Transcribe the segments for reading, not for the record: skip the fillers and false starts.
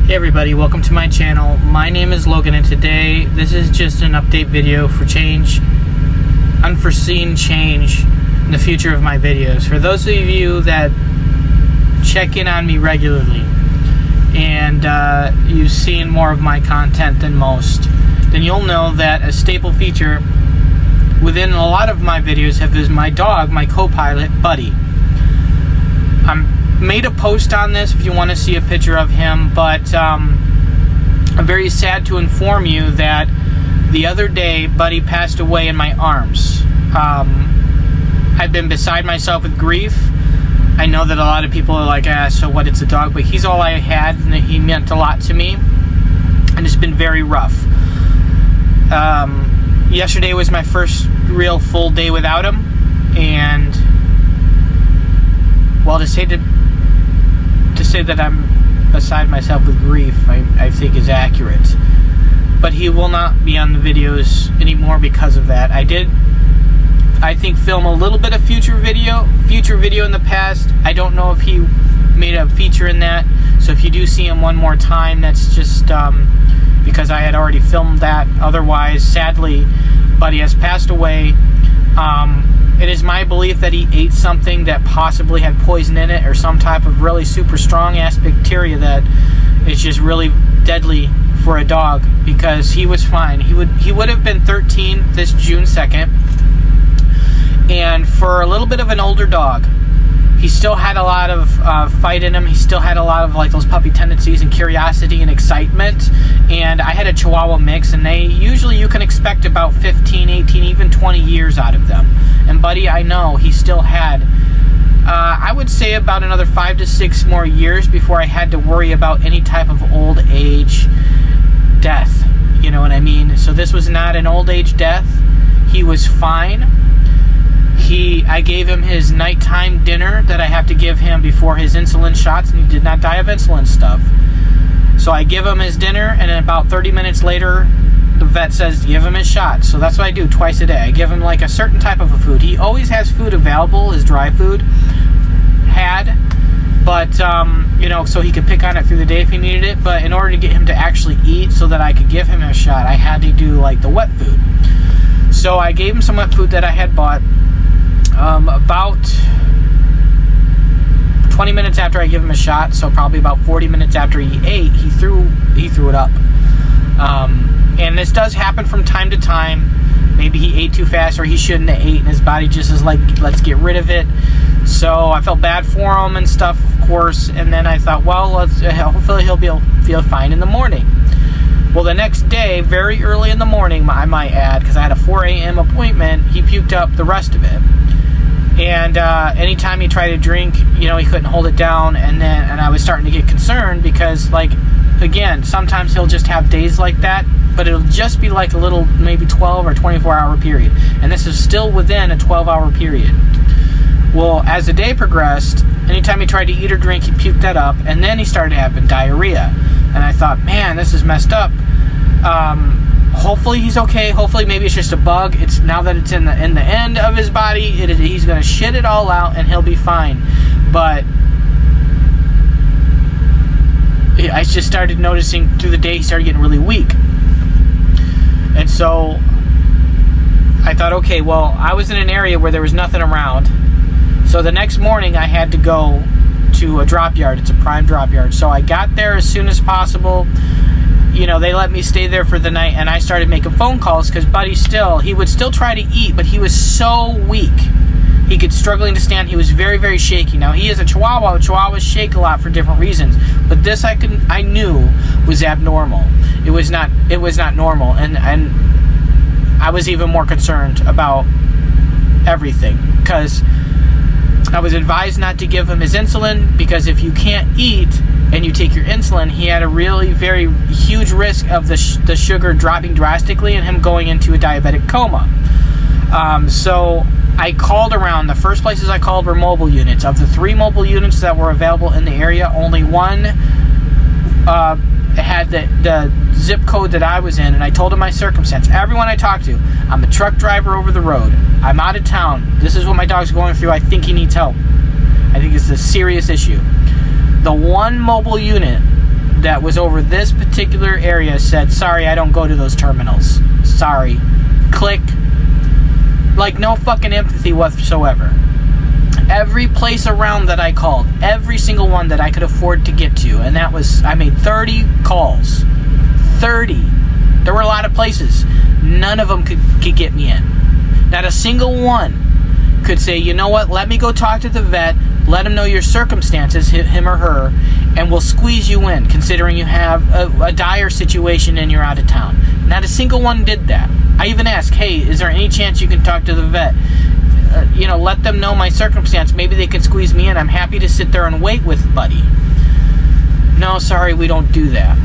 Hey everybody, welcome to my channel. My name is Logan and today this is just an update video for unforeseen change in the future of my videos. For those of you that check in on me regularly and you've seen more of my content than most, then you'll know that a staple feature within a lot of my videos is my dog, my co-pilot, Buddy. Made a post on this if you want to see a picture of him, but I'm very sad to inform you that the other day Buddy passed away in my arms. I've been beside myself with grief. I know that a lot of people are like, so what, it's a dog, but he's all I had and he meant a lot to me, and it's been very rough. Yesterday was my first real full day without him, and well, to say that I'm beside myself with grief, I think is accurate. But he will not be on the videos anymore because of that. I think, film a little bit of future video in the past. I don't know if he made a feature in that. So if you do see him one more time, that's just because I had already filmed that. Otherwise, sadly, Buddy has passed away. It is my belief that he ate something that possibly had poison in it or some type of really super strong ass bacteria that is just really deadly for a dog, because he was fine. He would have been 13 this June 2nd, and for a little bit of an older dog, he still had a lot of fight in him. He still had a lot of like those puppy tendencies and curiosity and excitement. And I had a Chihuahua mix, and you can expect about 15, 18, even 20 years out of them. And Buddy, I know he still had, I would say about another 5 to 6 more years before I had to worry about any type of old age death. You know what I mean? So this was not an old age death. He was fine. I gave him his nighttime dinner that I have to give him before his insulin shots, and he did not die of insulin stuff. So I give him his dinner, and then about 30 minutes later, the vet says, give him his shot. So that's what I do twice a day. I give him like a certain type of a food. He always has food available, his dry food but so he could pick on it through the day if he needed it. But in order to get him to actually eat so that I could give him a shot, I had to do like the wet food. So I gave him some wet food that I had bought. About 20 minutes after I give him a shot, so probably about 40 minutes after he ate, he threw it up. And this does happen from time to time. Maybe he ate too fast, or he shouldn't have ate, and his body just is like, let's get rid of it. So I felt bad for him and stuff, of course. And then I thought, well, hopefully he'll feel fine in the morning. Well, the next day, very early in the morning, I might add, because I had a 4 a.m. appointment, he puked up the rest of it. And anytime he tried to drink, he couldn't hold it down. And I was starting to get concerned because, like, again, sometimes he'll just have days like that, but it'll just be like a little, maybe 12 or 24-hour period. And this is still within a 12-hour period. Well, as the day progressed, anytime he tried to eat or drink, he puked that up. And then he started having diarrhea. And I thought, man, this is messed up. Hopefully he's okay. Hopefully maybe it's just a bug. It's now that it's in the end of his body, he's going to shit it all out and he'll be fine. But I just started noticing through the day he started getting really weak. And so I thought, okay, well, I was in an area where there was nothing around. So the next morning I had to go to a drop yard. It's a prime drop yard. So I got there as soon as possible. They let me stay there for the night, and I started making phone calls because Buddy he would still try to eat, but he was so weak. He could struggling to stand. He was very, very shaky. Now, he is a Chihuahua. Chihuahuas shake a lot for different reasons, but this I knew was abnormal. It was not normal, and I was even more concerned about everything because I was advised not to give him his insulin, because if you can't eat and you take your insulin, he had a really very huge risk of the sugar dropping drastically and him going into a diabetic coma. So I called around. The first places I called were mobile units. Of the 3 mobile units that were available in the area, only one had the zip code that I was in, and I told him my circumstance. Everyone I talked to, I'm a truck driver over the road. I'm out of town. This is what my dog's going through. I think he needs help. I think it's a serious issue. The one mobile unit that was over this particular area said, sorry, I don't go to those terminals. Sorry. Click. Like, no fucking empathy whatsoever. Every place around that I called, every single one that I could afford to get to, and that was, I made 30 calls. 30. There were a lot of places. None of them could get me in. Not a single one could say, you know what, let me go talk to the vet, let him know your circumstances, him or her, and we'll squeeze you in, considering you have a dire situation and you're out of town. Not a single one did that. I even asked, hey, is there any chance you can talk to the vet? Let them know my circumstance. Maybe they can squeeze me in. I'm happy to sit there and wait with Buddy. No, sorry, we don't do that.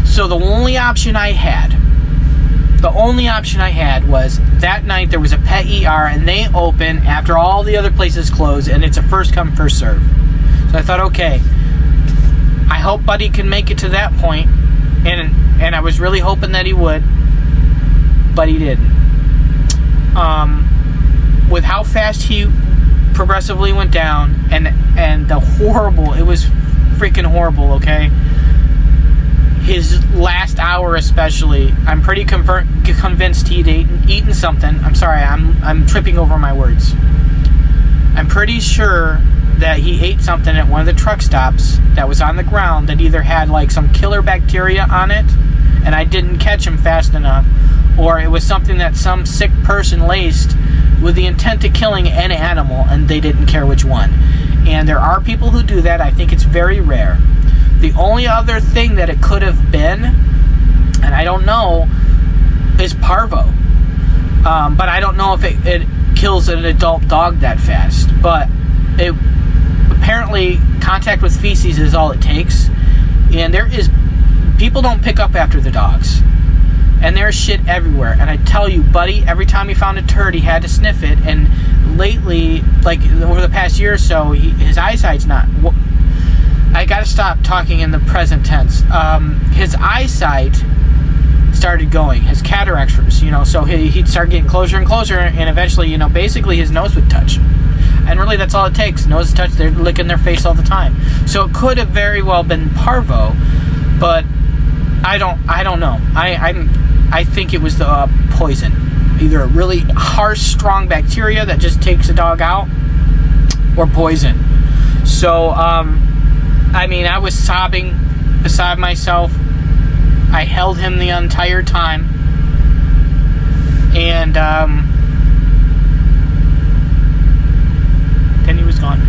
So the only option I had was that night there was a pet ER and they open after all the other places close, and it's a first come, first serve. So I thought, okay, I hope Buddy can make it to that point, and I was really hoping that he would, but he didn't. With how fast he progressively went down, and the horrible, it was freaking horrible, okay? His last hour especially, I'm pretty convinced he'd eaten something. I'm sorry, I'm tripping over my words. I'm pretty sure that he ate something at one of the truck stops that was on the ground that either had like some killer bacteria on it, and I didn't catch him fast enough, or it was something that some sick person laced with the intent of killing an animal, and they didn't care which one. And there are people who do that. I think it's very rare. The only other thing that it could have been, and I don't know, is parvo. But I don't know if it kills an adult dog that fast. But apparently contact with feces is all it takes. And people don't pick up after the dogs. And there's shit everywhere. And I tell you, Buddy, every time he found a turd, he had to sniff it. And lately, like over the past year or so, his eyesight's not... I gotta stop talking in the present tense. His eyesight started going. His cataracts, so he'd start getting closer and closer, and eventually, basically his nose would touch. And really, that's all it takes. Nose touch, they're licking their face all the time. So it could have very well been parvo, but I don't know. I think it was the poison. Either a really harsh, strong bacteria that just takes a dog out, or poison. So, I was sobbing beside myself. I held him the entire time. And, then he was gone.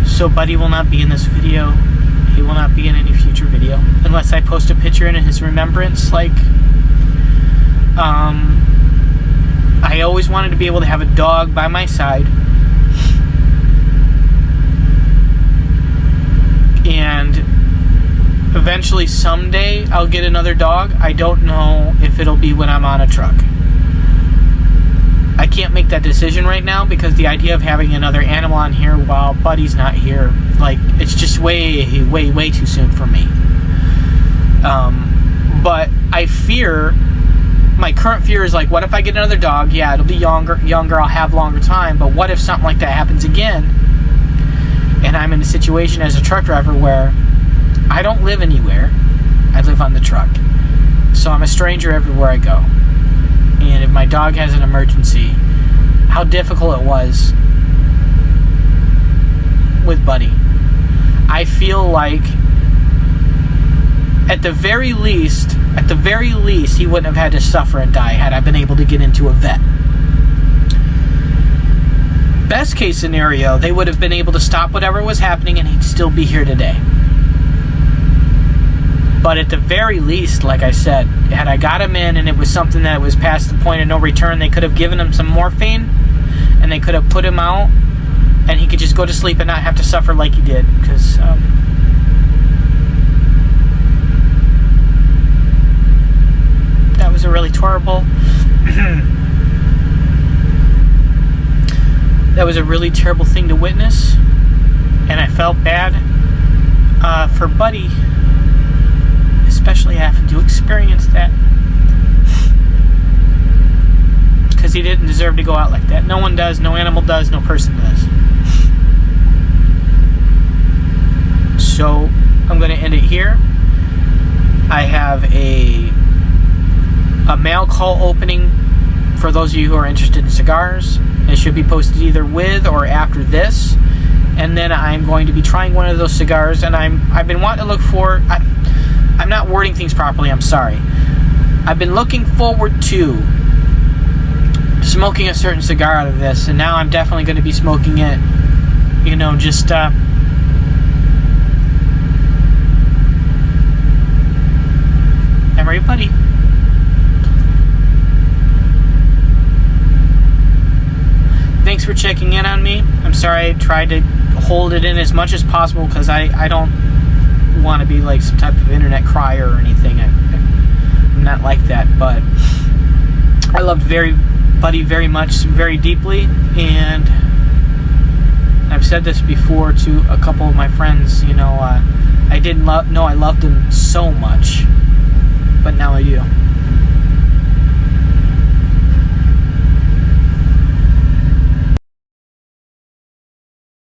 So Buddy will not be in this video. He will not be in any future video. Unless I post a picture in his remembrance, I always wanted to be able to have a dog by my side. And eventually, someday, I'll get another dog. I don't know if it'll be when I'm on a truck. I can't make that decision right now because the idea of having another animal on here while Buddy's not here, it's just way too soon for me. But I fear... My current fear is what if I get another dog? Yeah, it'll be younger, I'll have longer time, but what if something like that happens again, and I'm in a situation as a truck driver where I don't live anywhere, I live on the truck, so I'm a stranger everywhere I go, and if my dog has an emergency, how difficult it was with Buddy. I feel like at the very least, he wouldn't have had to suffer and die had I been able to get into a vet. Best case scenario, they would have been able to stop whatever was happening and he'd still be here today. But at the very least, like I said, had I got him in and it was something that was past the point of no return, they could have given him some morphine and they could have put him out and he could just go to sleep and not have to suffer like he did. Because... that was a really terrible thing to witness, and I felt bad for Buddy, especially having to experience that, because he didn't deserve to go out like that. No one does, no animal does, no person does. So I'm going to end it here. I have a mail call opening for those of you who are interested in cigars. It should be posted either with or after this. And then I'm going to be trying one of those cigars, and I've been wanting to look for... I'm not wording things properly, I'm sorry. I've been looking forward to smoking a certain cigar out of this, and now I'm definitely going to be smoking it, you know, just... Emery buddy. Thanks for checking in on me. I'm sorry I tried to hold it in as much as possible because I don't want to be like some type of internet crier or anything. I'm not like that, but I loved Buddy very much, very deeply, and I've said this before to a couple of my friends, you know, I didn't know I loved him so much